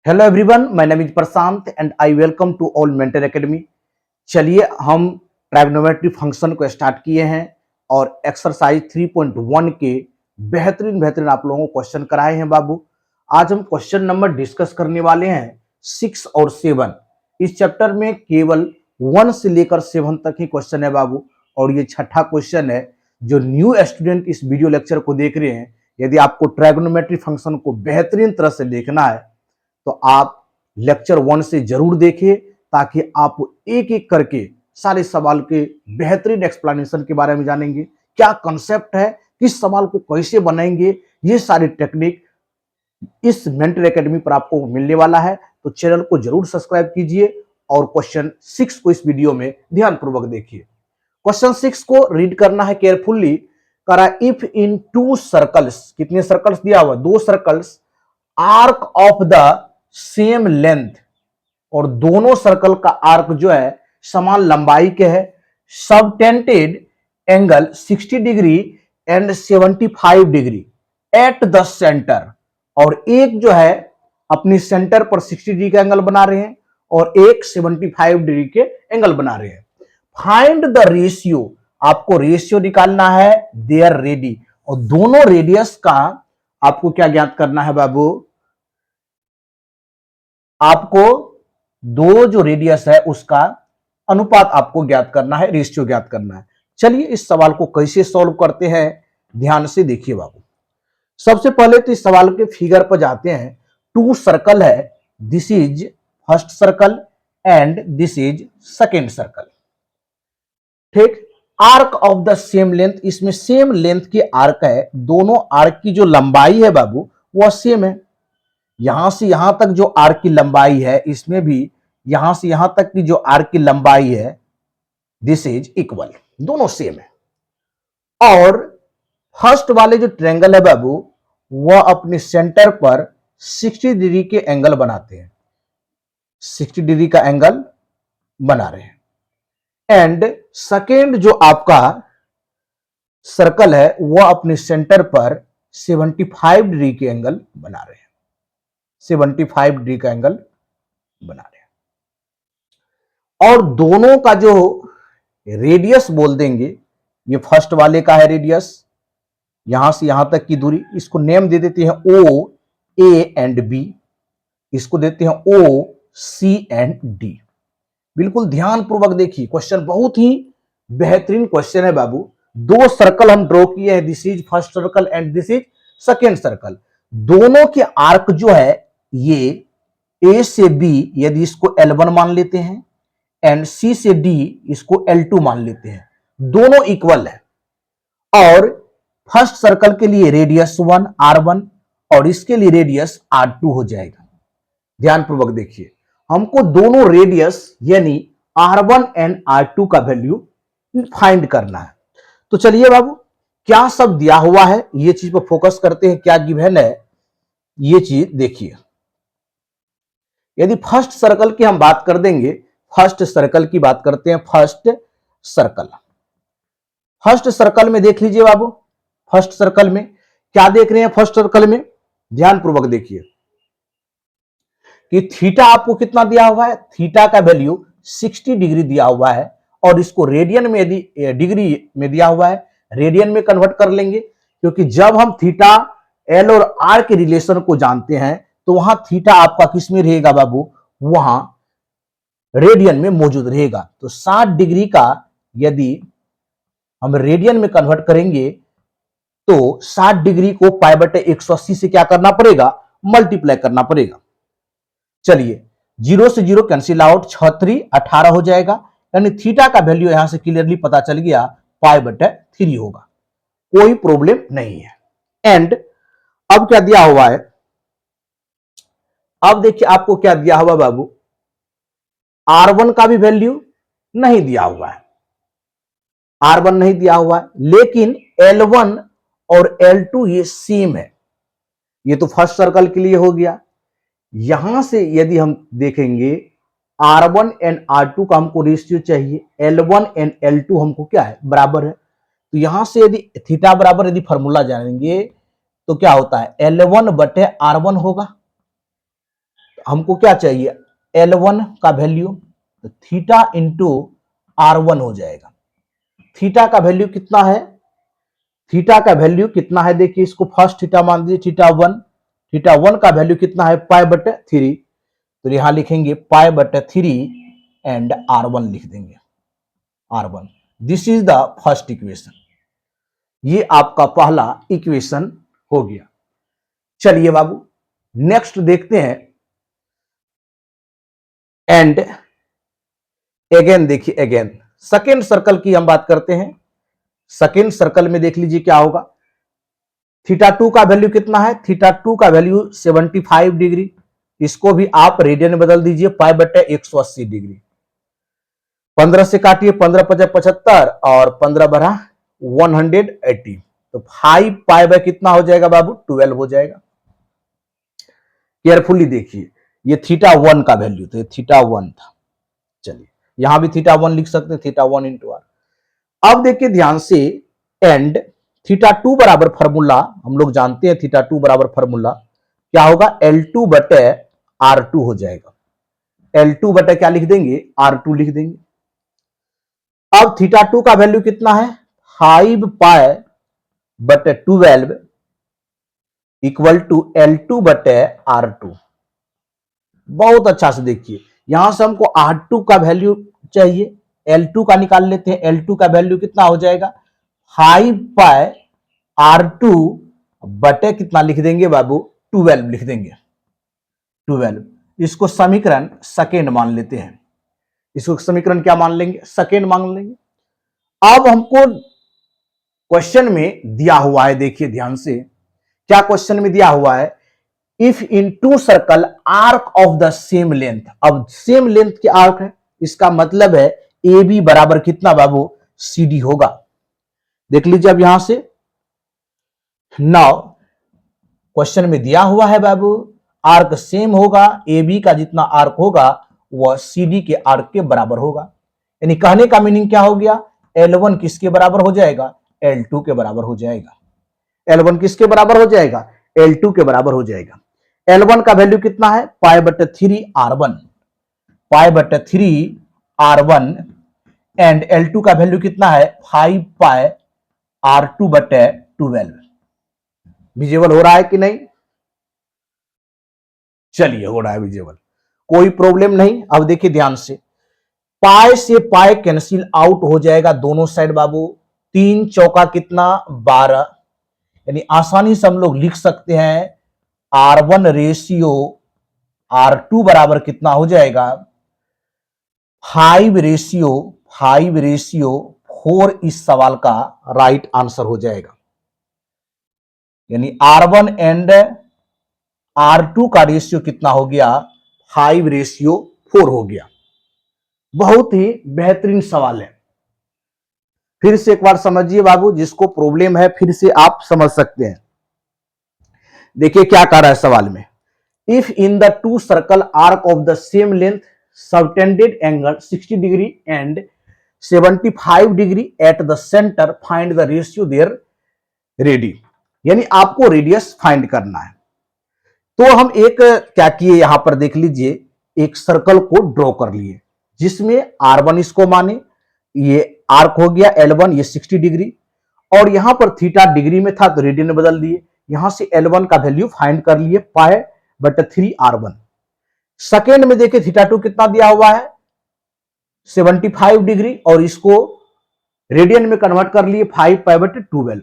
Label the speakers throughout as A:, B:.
A: Hello everyone, my name is Prashant and I welcome to all mentor academy. चलिए हम trigonometry function को start किए हैं और एक्सरसाइज 3.1 के बेहतरीन आप लोगों को क्वेश्चन कराए हैं बाबू। आज हम क्वेश्चन नंबर डिस्कस करने वाले हैं 6 और 7। इस चैप्टर में केवल 1 से लेकर 7 तक ही क्वेश्चन है बाबू, और ये छठा क्वेश्चन है। जो न्यू स्टूडेंट इस वीडियो लेक्चर को देख रहे हैं, यदि आपको ट्राइगोनोमेट्री फंक्शन को बेहतरीन तरह से देखना है तो आप लेक्चर 1 से जरूर देखिए, ताकि आप एक एक करके सारे सवाल के बेहतरीन एक्सप्लेनेशन के बारे में जानेंगे। क्या कंसेप्ट है, किस सवाल को कैसे बनाएंगे, ये सारी टेक्निक इस मेंटर एकेडमी पर आपको मिलने वाला है। तो चैनल को जरूर सब्सक्राइब कीजिए और क्वेश्चन 6 को इस वीडियो में ध्यानपूर्वक देखिए। क्वेश्चन 6 को रीड करना है केयरफुल्ली। करा इफ इन 2 सर्कल्स, कितने सर्कल्स दिया हुआ, 2 circles, arc of the same length, और दोनों सर्कल का आर्क जो है समान लंबाई के है, subtended angle 60 degree and 75 degree at the centre, और एक जो है अपनी सेंटर पर 60 डिग्री का एंगल बना रहे हैं और एक 75 डिग्री के एंगल बना रहे हैं। फाइंड द रेशियो, आपको रेशियो निकालना है देयर रेडी, और दोनों रेडियस का आपको क्या ज्ञात करना है बाबू, आपको दो जो रेडियस है उसका अनुपात आपको ज्ञात करना है, रेशियो ज्ञात करना है। चलिए इस सवाल को कैसे सॉल्व करते हैं, ध्यान से देखिए बाबू। सबसे पहले तो इस सवाल के फिगर पर जाते हैं। 2 सर्कल है, this is first circle and this is second circle, ठीक। Arc of the same length, इसमें सेम लेंथ की आर्क है, दोनों आर्क की जो लंबाई है बाबू वह सेम है। यहां से यहां तक जो आर्क की लंबाई है, इसमें भी यहां से यहां तक की जो आर्क की लंबाई है, दिस इज इक्वल, दोनों सेम है। और फर्स्ट वाले जो ट्रायंगल है बाबू, वह अपने सेंटर पर 60 डिग्री के एंगल बनाते हैं, 60 डिग्री का एंगल बना रहे हैं। एंड सेकेंड जो आपका सर्कल है वह अपने सेंटर पर 75 डिग्री के एंगल बना रहे हैं, 75 डिग्री का एंगल बना रहे हैं। और दोनों का जो रेडियस बोल देंगे, ये फर्स्ट वाले का है रेडियस, यहां से यहां तक की दूरी, इसको नेम दे देते हैं ओ ए एंड बी, इसको देते हैं ओ सी एंड डी। बिल्कुल ध्यान पूर्वक देखिए, क्वेश्चन बहुत ही बेहतरीन क्वेश्चन है बाबू। 2 सर्कल हम ड्रॉ किए हैं, this is first circle and this is second circle. दोनों के आर्क जो है ये ए से बी, यदि इसको L1 मान लेते हैं, एंड सी से डी इसको L2 मान लेते हैं, दोनों इक्वल है। और फर्स्ट सर्कल के लिए रेडियस 1 R1 और इसके लिए रेडियस R2 हो जाएगा। ध्यानपूर्वक देखिए, हमको दोनों रेडियस यानी R1 एंड R2 का वैल्यू फाइंड करना है। तो चलिए बाबू, क्या सब दिया हुआ है ये चीज पर फोकस करते हैं, क्या गिवन है ये चीज देखिए। यदि फर्स्ट सर्कल की हम बात कर देंगे, फर्स्ट सर्कल की बात करते हैं, फर्स्ट सर्कल, फर्स्ट सर्कल में देख लीजिए बाबू, फर्स्ट सर्कल में क्या देख रहे हैं, फर्स्ट सर्कल में ध्यानपूर्वक देखिए कि थीटा आपको कितना दिया हुआ है, थीटा का वैल्यू 60 डिग्री दिया हुआ है, और इसको रेडियन में यदि डिग्री में दिया हुआ है, रेडियन में कन्वर्ट कर लेंगे, क्योंकि जब हम थीटा एल और आर के रिलेशन को जानते हैं तो वहां थीटा आपका किस में रहेगा बाबू, वहां रेडियन में मौजूद रहेगा। तो 60 डिग्री का यदि हम रेडियन में कन्वर्ट करेंगे तो 60 डिग्री को π/180 से क्या करना पड़ेगा, मल्टीप्लाई करना पड़ेगा। चलिए 0 से 0 कैंसिल आउट, 6×3 18 हो जाएगा, यानी थीटा का वैल्यू यहां से क्लियरली पता चल गया, π/3 होगा, कोई प्रॉब्लम नहीं है। एंड अब क्या दिया हुआ है, अब देखिए आपको क्या दिया हुआ बाबू, R1 का भी वैल्यू नहीं दिया हुआ है, R1 नहीं दिया हुआ है, लेकिन L1 और L2 ये सेम है। ये तो फर्स्ट सर्कल के लिए हो गया। यहां से यदि हम देखेंगे R1 एंड R2 का हमको रेशियो चाहिए, L1 एंड L2 हमको क्या है, बराबर है। तो यहां से यदि थीटा बराबर यदि फॉर्मूला जानेंगे तो क्या होता है, L1/R1 होगा। हमको क्या चाहिए, L1 का वैल्यू, तो थीटा इंटू R1 हो जाएगा। थीटा का वैल्यू कितना है, थीटा का वैल्यू कितना है, देखिए इसको फर्स्ट थीटा मान दीजिए, थीटा वन का वैल्यू कितना है, π/3, तो यहां लिखेंगे π/3 एंड R1 लिख देंगे, R1। This is the first equation, ये आपका पहला इक्वेशन हो गया। चलिए बाबू नेक्स्ट देखते हैं, एंड अगेन देखिए, अगेन सेकेंड सर्कल की हम बात करते हैं। सेकेंड सर्कल में देख लीजिए क्या होगा, थीटा टू का वैल्यू कितना है, थीटा टू का वैल्यू 75 डिग्री, इसको भी आप रेडियन में बदल दीजिए, π/180 डिग्री। 15 से काटिए, 15×5 75 और 15 180, तो 5 कितना हो जाएगा बाबू, 12 हो जाएगा। केयरफुली देखिए, ये थीटा वन का वैल्यू, तो ये थीटा वन था। चलिए यहां भी थीटा वन लिख सकते हैं, थीटा वन इंटू आर। अब देखिए ध्यान से, एंड थीटा टू बराबर फॉर्मूला हम लोग जानते हैं, थीटा टू बराबर फॉर्मूला क्या होगा, L2/R2 हो जाएगा। L2 क्या लिख देंगे, R2 लिख देंगे। अब थीटा टू का वैल्यू कितना है, 5π/12 इक्वल टू L2/R2। बहुत अच्छा से देखिए, यहां से हमको R2 का वैल्यू चाहिए, L2 का निकाल लेते हैं। L2 का वैल्यू कितना हो जाएगा, 5π/R2 बटे कितना लिख देंगे बाबू, 12 लिख देंगे, 12। इसको समीकरण सेकेंड मान लेते हैं, इसको समीकरण क्या मान लेंगे, सेकेंड मान लेंगे। अब हमको क्वेश्चन में दिया हुआ है, देखिए ध्यान से क्या क्वेश्चन में दिया हुआ है, if in two circle arc of the same length. अब सेम लेंथ के आर्क है, इसका मतलब है ए बी बराबर कितना बाबू, सी डी होगा। देख लीजिए अब यहां से, नाउ क्वेश्चन में दिया हुआ है बाबू, आर्क सेम होगा, ए बी का जितना आर्क होगा वह सी डी के आर्क के बराबर होगा। यानी कहने का मीनिंग क्या हो गया, L1 किसके बराबर हो जाएगा, L2 के बराबर हो जाएगा। L1 किसके बराबर हो जाएगा, L2 के बराबर हो जाएगा। L1 का वैल्यू कितना है, π/3R1, π/3R1 एंड L2 का वैल्यू कितना है, 5πR2/12। विजिबल हो रहा है कि नहीं, चलिए हो रहा है विजिबल, कोई प्रॉब्लम नहीं। अब देखिए ध्यान से, पाई से पाई कैंसिल आउट हो जाएगा दोनों साइड बाबू, 3 चौका कितना 12, यानी आसानी से हम लोग लिख सकते हैं R1 रेशियो R2 बराबर कितना हो जाएगा, 5/4 इस सवाल का राइट आंसर हो जाएगा। यानी R1 एंड R2 का रेशियो कितना हो गया, 5/4 हो गया। बहुत ही बेहतरीन सवाल है, फिर से एक बार समझिए बाबू, जिसको प्रॉब्लम है फिर से आप समझ सकते हैं। देखिए क्या कह रहा है सवाल में, if in the two circle arc of the same length subtended angle 60 degree and 75 degree at the centre find the ratio their radii. यानी आपको रेडियस फाइंड करना है। तो हम एक क्या किए, यहां पर देख लीजिए, एक सर्कल को ड्रॉ कर लिए जिसमें R1 इसको माने, ये आर्क हो गया L1, ये 60 डिग्री, और यहां पर थीटा डिग्री में था तो रेडियन में बदल दिए। यहां से L1 का वैल्यू फाइंड कर लिए, π/3R1। सेकेंड में देखिए थीटा टू कितना दिया हुआ है, 75 डिग्री, और इसको रेडियन में कन्वर्ट कर लिए 5π/12।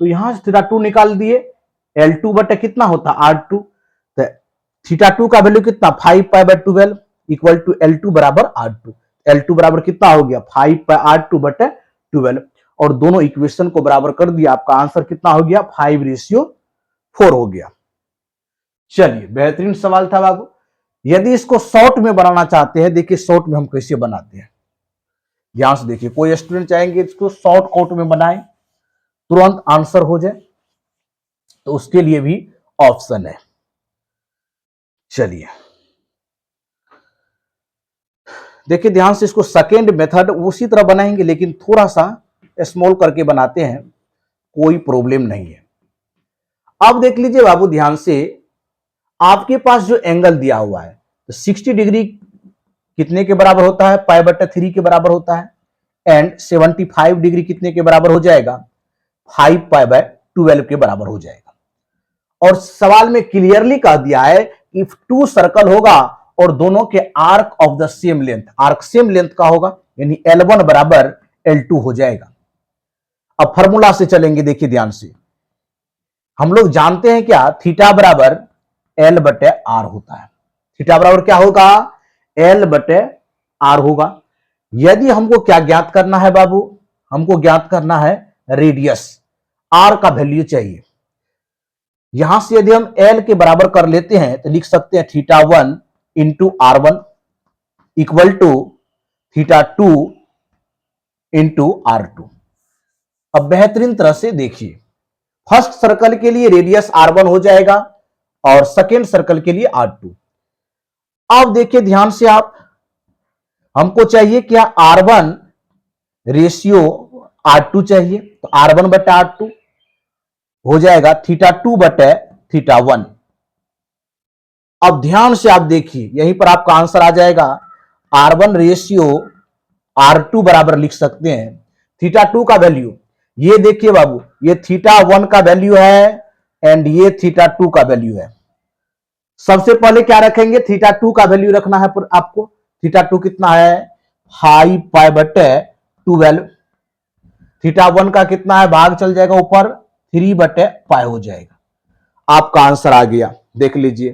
A: तो यहां से थीटा टू निकाल दिए, L2 बटे कितना होता R2, तो थीटा टू का वैल्यू कितना 5π/12 इक्वल टू L2 बराबर R2। L2 बराबर कितना हो गया 5πR2/12, और दोनों इक्वेशन को बराबर कर दिया, आपका आंसर कितना हो गया 5/4 हो गया। चलिए बेहतरीन सवाल था बाबू। यदि इसको शॉर्ट में बनाना चाहते हैं, देखिए शॉर्ट में हम कैसे बनाते हैं, ध्यान से देखिए। कोई स्टूडेंट चाहेंगे इसको शॉर्ट कट में बनाएं, तुरंत आंसर हो जाए, तो उसके लिए भी ऑप्शन है। चलिए देखिए ध्यान से, इसको सेकेंड मेथड उसी तरह बनाएंगे लेकिन थोड़ा सा स्मॉल करके बनाते हैं, कोई प्रॉब्लम नहीं है। अब देख लीजिए बाबू ध्यान से, आपके पास जो एंगल दिया हुआ है, तो 60 डिग्री कितने के बराबर होता है, पाई बटा 3 के बराबर होता है। एंड 75 डिग्री कितने के बराबर हो जाएगा, 5 पाई बाय 12 के बराबर हो जाएगा। और सवाल में क्लियरली कह दिया है इफ टू सर्कल होगा और दोनों के arc of the same length, arc same length का होगा, यानी L1 बराबर L2 हो जाएगा। अब फॉर्मूला से चलेंगे, देखिए ध्यान से। हम लोग जानते हैं क्या, थीटा बराबर L बटे R होता है। थीटा बराबर क्या होगा, L बटे R होगा। यदि हमको क्या ज्ञात करना है बाबू, हमको ज्ञात करना है रेडियस, R का वैल्यू चाहिए। यहां से यदि हम L के बराबर कर लेते हैं तो लिख सकते हैं theta 1 into R1 equal to theta 2 into R2। अब बेहतरीन तरह से देखिए, फर्स्ट सर्कल के लिए रेडियस R1 हो जाएगा और सेकेंड सर्कल के लिए R2। अब देखिए ध्यान से आप, हमको चाहिए क्या, R1 रेशियो R2 चाहिए, तो R1 बटे R2 हो जाएगा थीटा 2 बटे थीटा 1। अब ध्यान से आप देखिए, यहीं पर आपका आंसर आ जाएगा। R1 रेशियो R2 बराबर लिख सकते हैं थीटा 2 का वैल्यू, ये देखिए बाबू, ये थीटा 1 का वैल्यू है एंड ये थीटा 2 का वैल्यू है। सबसे पहले क्या रखेंगे, थीटा 2 का वैल्यू रखना है आपको। थीटा 2 कितना है, 5 पाई बटे 12। थीटा 1 का कितना है, भाग चल जाएगा ऊपर, 3 बटे पाई हो जाएगा। आपका आंसर आ गया, देख लीजिए।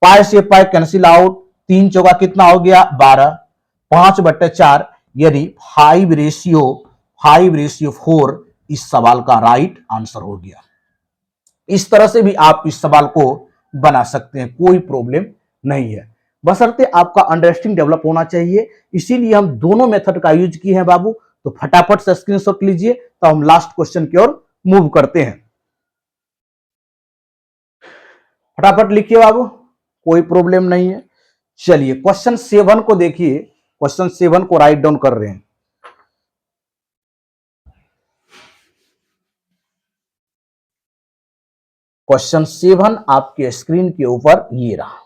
A: पाई से पाई कैंसिल आउट, 3 चौका कितना हो गया, 12, 5 बटे 4, यानी 5:4 इस सवाल का राइट आंसर हो गया। इस तरह से भी आप इस सवाल को बना सकते हैं, कोई प्रॉब्लम नहीं है, बशर्ते आपका अंडरस्टैंडिंग डेवलप होना चाहिए। इसीलिए हम दोनों मेथड का यूज किए हैं बाबू। तो फटाफट से स्क्रीनशॉट लीजिए, तो हम लास्ट क्वेश्चन की ओर मूव करते हैं। फटाफट लिखिए बाबू, कोई प्रॉब्लम नहीं है। चलिए क्वेश्चन 7 को देखिए, क्वेश्चन 7 को राइट डाउन कर रहे हैं। क्वेश्चन 7 आपके स्क्रीन के ऊपर ये रहा।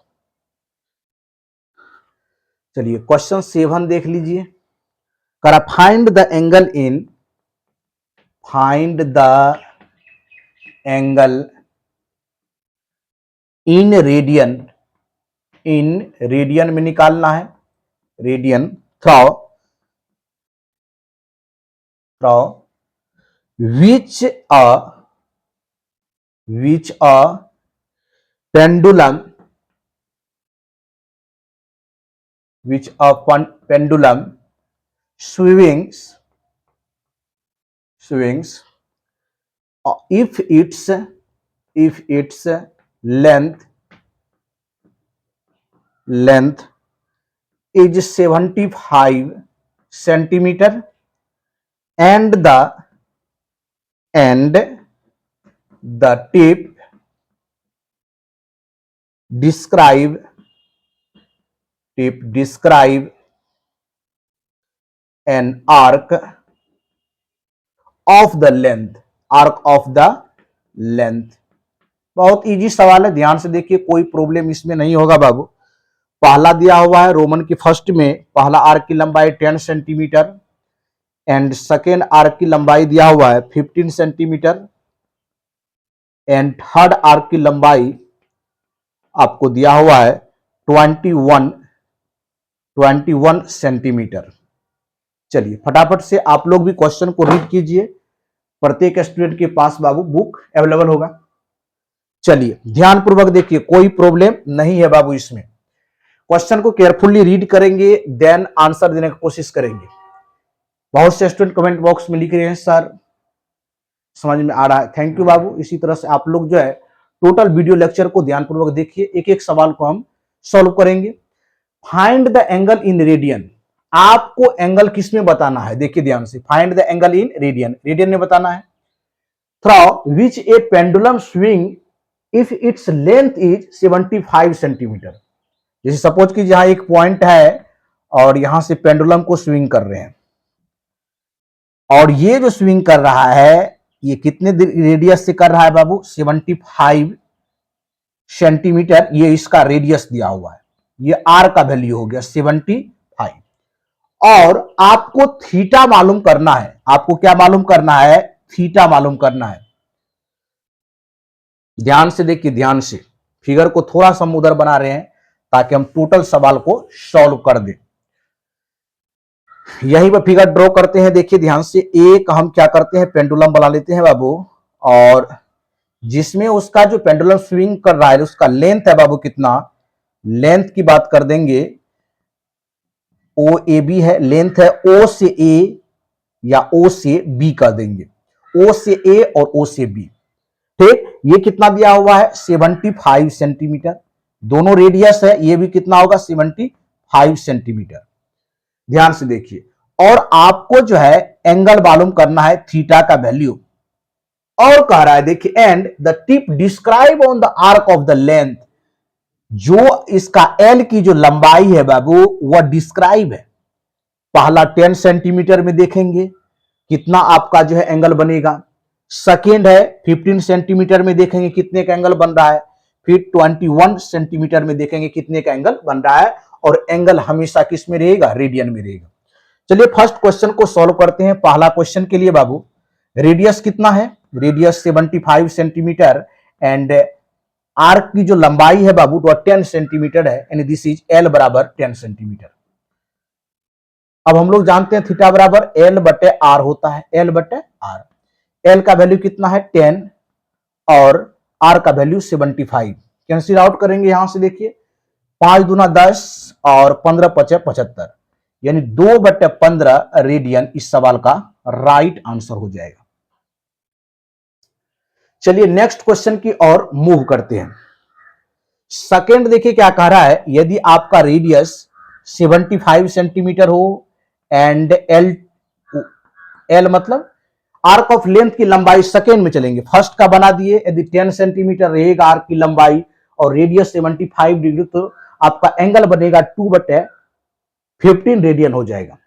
A: चलिए क्वेश्चन 7 देख लीजिए। करा find the angle in radian में निकालना है, radian through which a pendulum swings if its length is 75 centimeter and the tip describe an arc of the length। बहुत इजी सवाल है, ध्यान से देखिए, कोई प्रॉब्लम इसमें नहीं होगा बाबू। पहला दिया हुआ है रोमन की फर्स्ट में, पहला आर्क की लंबाई 10 सेंटीमीटर एंड सेकेंड आर्क की लंबाई दिया हुआ है 15 सेंटीमीटर एंड थर्ड आर्क की लंबाई आपको दिया हुआ है 21 सेंटीमीटर। चलिए फटाफट से आप लोग भी क्वेश्चन को रीड कीजिए, प्रत्येक स्टूडेंट के पास बाबू बुक अवेलेबल होगा। चलिए ध्यानपूर्वक देखिए, कोई प्रॉब्लम नहीं है बाबू इसमें। क्वेश्चन को केयरफुली रीड करेंगे, देन आंसर देने की कोशिश करेंगे। बहुत से स्टूडेंट कमेंट बॉक्स में लिख रहे हैं सर समझ में आ रहा है, थैंक यू बाबू। इसी तरह से आप लोग जो है टोटल वीडियो लेक्चर को ध्यानपूर्वक देखिए, एक एक सवाल को हम सॉल्व करेंगे। Find the angle in radian, आपको एंगल किस में बताना है, देखिए ध्यान से। Find the angle in radian में बताना है। Through which A pendulum swing if its length is 75 centimetre. जैसे सपोज कि जहां एक पॉइंट है और यहां से पेंडुलम को स्विंग कर रहे हैं, और ये जो स्विंग कर रहा है ये कितने रेडियस से कर रहा है बाबू, 75 सेंटीमीटर, ये इसका रेडियस दिया हुआ है। ये आर का वैल्यू हो गया 75, और आपको थीटा मालूम करना है। आपको क्या मालूम करना है? थीटा मालूम करना है। ध्यान से देखिए, ध्यान से फिगर को थोड़ा सा हम उधर बना रहे हैं ताकि हम टोटल सवाल को सॉल्व कर दें। यही पर फिगर ड्रॉ करते हैं। देखिए ध्यान से, एक हम क्या करते हैं, पेंडुलम बना लेते हैं बाबू, और जिसमें उसका जो पेंडुलम स्विंग कर रहा है उसका लेंथ है बाबू कितना, लेंथ की बात कर देंगे, ओ ए बी है, लेंथ है ओ से ए या ओ से बी कर देंगे, ओ से ए और ओ से बी। ठीक, ये कितना दिया हुआ है? 75 सेंटीमीटर। दोनों रेडियस है, ये भी कितना होगा? 75 सेंटीमीटर। ध्यान से देखिए, और आपको जो है एंगल मालूम करना है, थीटा का वैल्यू। और कह रहा है देखिए, and the tip describe on the arc of the length, जो इसका एल की जो लंबाई है बाबू वह डिस्क्राइब है। पहला 10 सेंटीमीटर में देखेंगे कितना आपका जो है एंगल बनेगा। सेकेंड है 15 सेंटीमीटर में देखेंगे कितने का एंगल बन रहा है। फिर 21 सेंटीमीटर में देखेंगे कितने का एंगल बन रहा है। और एंगल हमेशा किस में रहेगा? रेडियन में रहेगा। चलिए फर्स्ट क्वेश्चन को सॉल्व करते हैं। पहला क्वेश्चन के लिए बाबू, रेडियस कितना है? रेडियस 75 सेंटीमीटर, एंड आर्क की जो लंबाई है बाबू वो 10 सेंटीमीटर है, यानी दिस इज एल बराबर 10 सेंटीमीटर। अब हम लोग जानते हैं थीटा बराबर एल बटे आर होता है, एल बटे आर। एल का वैल्यू कितना है? 10, और आर का वैल्यू 75। कैंसिल आउट करेंगे यहां से, देखिए 5 दूना 10 और 15 पचे 75, यानी 2/15 रेडियन इस सवाल का राइट आंसर हो जाएगा। चलिए नेक्स्ट क्वेश्चन की ओर मूव करते हैं। सेकेंड देखिए क्या कह रहा है, यदि आपका रेडियस 75 सेंटीमीटर हो एंड एल, एल मतलब आर्क ऑफ लेंथ की लंबाई, सेकेंड में चलेंगे, फर्स्ट का बना दिए, यदि 10 सेंटीमीटर रहेगा आर्क की लंबाई और रेडियस 75 डिग्री, तो आपका एंगल बनेगा 2/15 रेडियन हो जाएगा।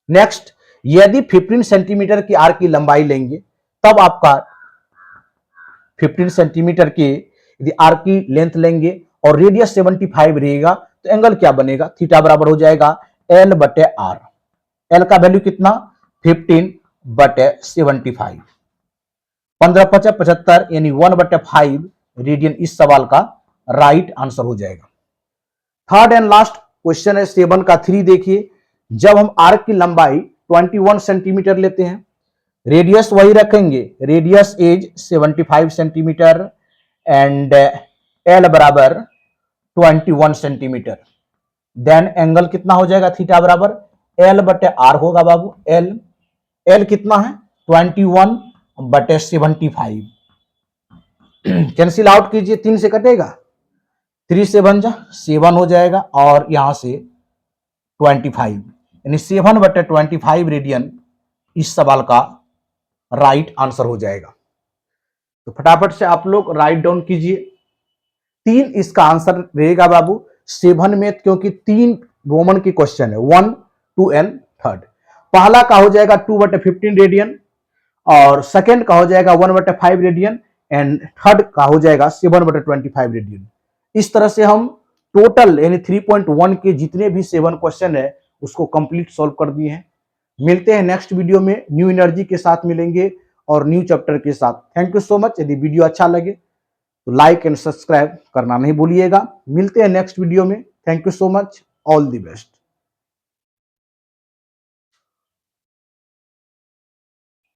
A: नेक्स्ट, यदि 15 सेंटीमीटर की आर्क की लंबाई लेंगे, तब आपका 15 सेंटीमीटर की यदि आर्क की लेंथ लेंगे और रेडियस 75 रहेगा, तो एंगल क्या बनेगा? थीटा बराबर हो जाएगा एल बटे आर। एल का वैल्यू कितना? 15/75, 15 पचे 75, यानी 1/5 रेडियन इस सवाल का राइट आंसर हो जाएगा। थर्ड एंड लास्ट क्वेश्चन है 7 का 3। देखिए, जब हम आर्क की लंबाई 21 सेंटीमीटर लेते हैं, रेडियस वही रखेंगे, radius is 75 centimetre and L बराबर 21 सेंटीमीटर, देन एंगल कितना हो जाएगा? थीटा बराबर एल बटे आर होगा बाबू। एल, एल कितना है? 21/75। कैंसिल आउट कीजिए, 3 से कटेगा, 3 से बन जा 7 हो जाएगा, और यहां से 25, यानी 7/25 रेडियन इस सवाल का राइट आंसर हो जाएगा। तो फटाफट से आप लोग राइट डाउन कीजिए। 3 इसका आंसर रहेगा बाबू 7 में, क्योंकि 3 रोमन की क्वेश्चन है, 1, 2 एंड 3। पहला का हो जाएगा 2/15 रेडियन, और सेकेंड का हो जाएगा 1/5 रेडियन, एंड थर्ड का हो जाएगा 7/25 रेडियन। इस तरह से हम टोटल यानी 3.1 के जितने भी 7 क्वेश्चन है उसको कंप्लीट सॉल्व कर दिए हैं। मिलते हैं नेक्स्ट वीडियो में, न्यू एनर्जी के साथ मिलेंगे और न्यू चैप्टर के साथ। Thank you so much. यदि वीडियो अच्छा लगे तो लाइक एंड सब्सक्राइब करना नहीं भूलिएगा। मिलते हैं नेक्स्ट वीडियो में। Thank you so much, all the best.